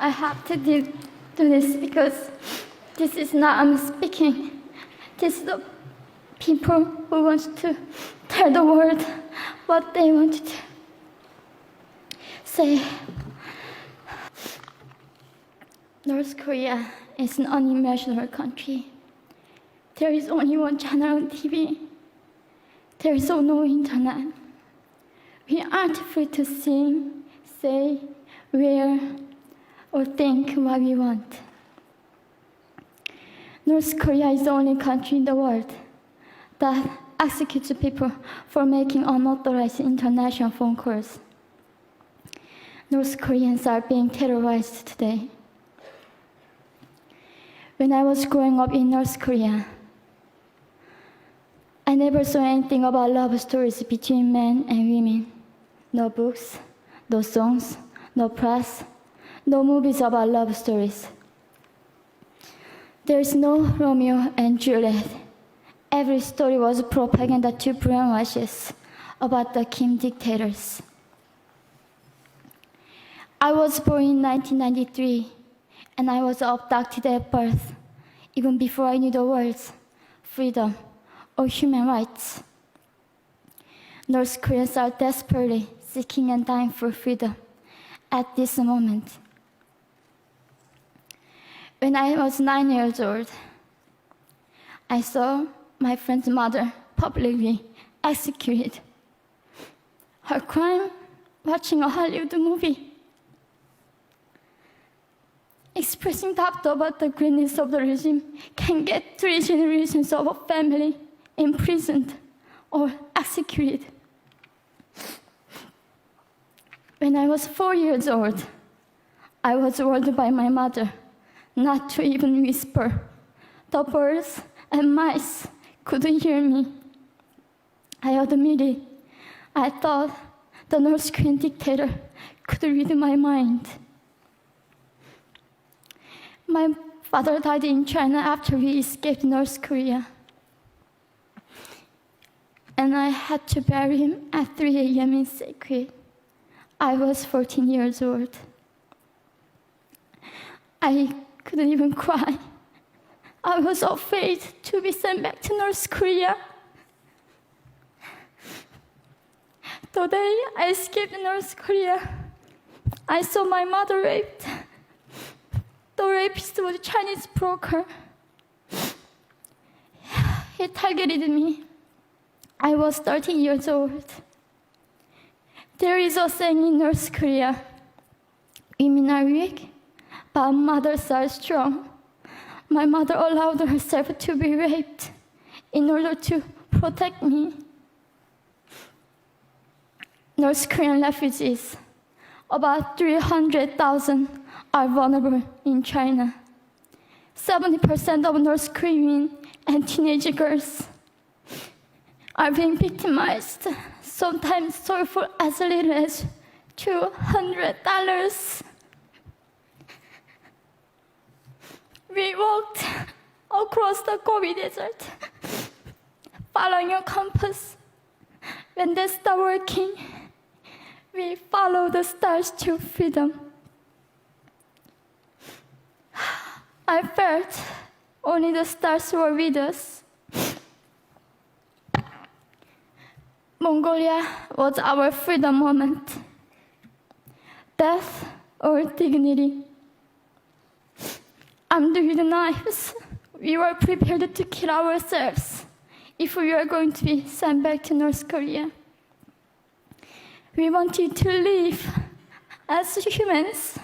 I have to do this because this is not I'm speaking. This is the people who want to tell the world what they want to say. North Korea is an unimaginable country. There is only one channel on TV. There is no internet. We aren't free to sing, say, wear, or think what we want. North Korea is the only country in the world that executes people for making unauthorized international phone calls. North Koreans are being terrorized today. When I was growing up in North Korea, I never saw anything about love stories between men and women. No books, no songs, no press, no movies about love stories. There is no Romeo and Juliet. Every story was propaganda to brainwash us about the Kim dictators. I was born in 1993, and I was abducted at birth, even before I knew the words freedom or human rights. North Koreans are desperately seeking and dying for freedom at this moment. When I was 9 years old, I saw my friend's mother publicly executed. Her crime, watching a Hollywood movie. Expressing doubt about the greatness of the regime can get 3 generations of a family imprisoned or executed. When I was 4 years old, I was warned by my mother not to even whisper. The birds and mice couldn't hear me. I admitted I thought the North Korean dictator could read my mind. My father died in China after we escaped North Korea. And I had to bury him at 3 a.m. in secret. I was 14 years old. I couldn't even cry. I was afraid to be sent back to North Korea. The day I escaped North Korea, I saw my mother raped. The rapist was a Chinese broker. He targeted me. I was 13 years old. There is a saying in North Korea, women are weak, but mothers are strong. My mother allowed herself to be raped in order to protect me. North Korean refugees, about 300,000, are vulnerable in China. 70% of North Korean and teenage girls are being victimized, sometimes sold for as little as $200. We walked across the Gobi Desert, following a compass. When they stopped working, we followed the stars to freedom. I felt only the stars were with us. Mongolia was our freedom moment. Death or dignity. Armed with knives, we were prepared to kill ourselves if we were going to be sent back to North Korea. We wanted to live as humans.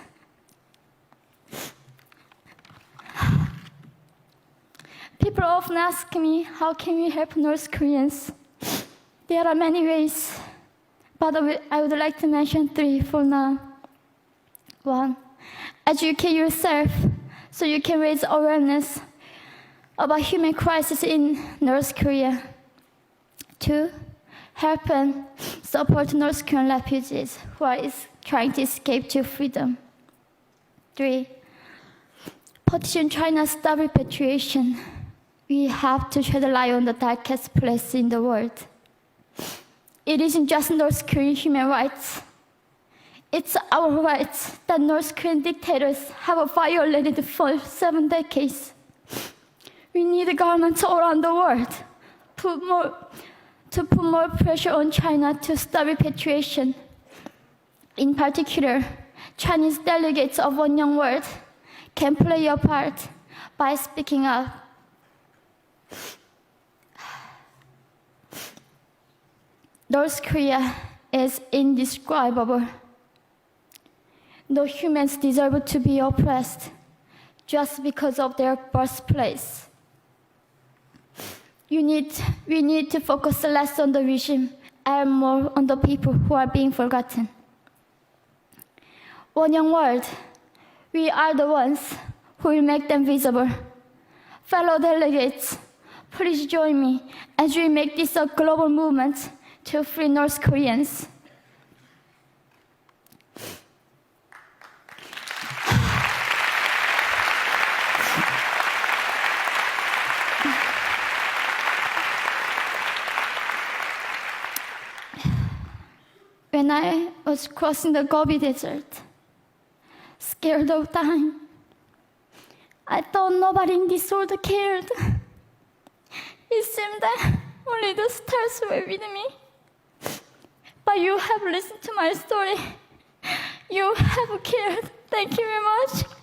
People often ask me, how can we help North Koreans? There are many ways, but I would like to mention 3 for now. 1, educate yourself so you can raise awareness about human crisis in North Korea. 2, help and support North Korean refugees who are trying to escape to freedom. 3, petition China stop repatriation. We have to shed a light on the darkest place in the world. It isn't just North Korean human rights. It's our rights that North Korean dictators have violated for 7 decades. We need governments all around the world to put more pressure on China to stop repatriation. In particular, Chinese delegates of One Young World can play a part by speaking up. North Korea is indescribable. No humans deserve to be oppressed just because of their birthplace. We need to focus less on the regime and more on the people who are being forgotten. One Young World, we are the ones who will make them visible. Fellow delegates, please join me as we make this a global movement to free North Koreans. When I was crossing the Gobi Desert, scared of dying, I thought nobody in this world cared. It seemed that only the stars were with me. But you have listened to my story. You have cared. Thank you very much.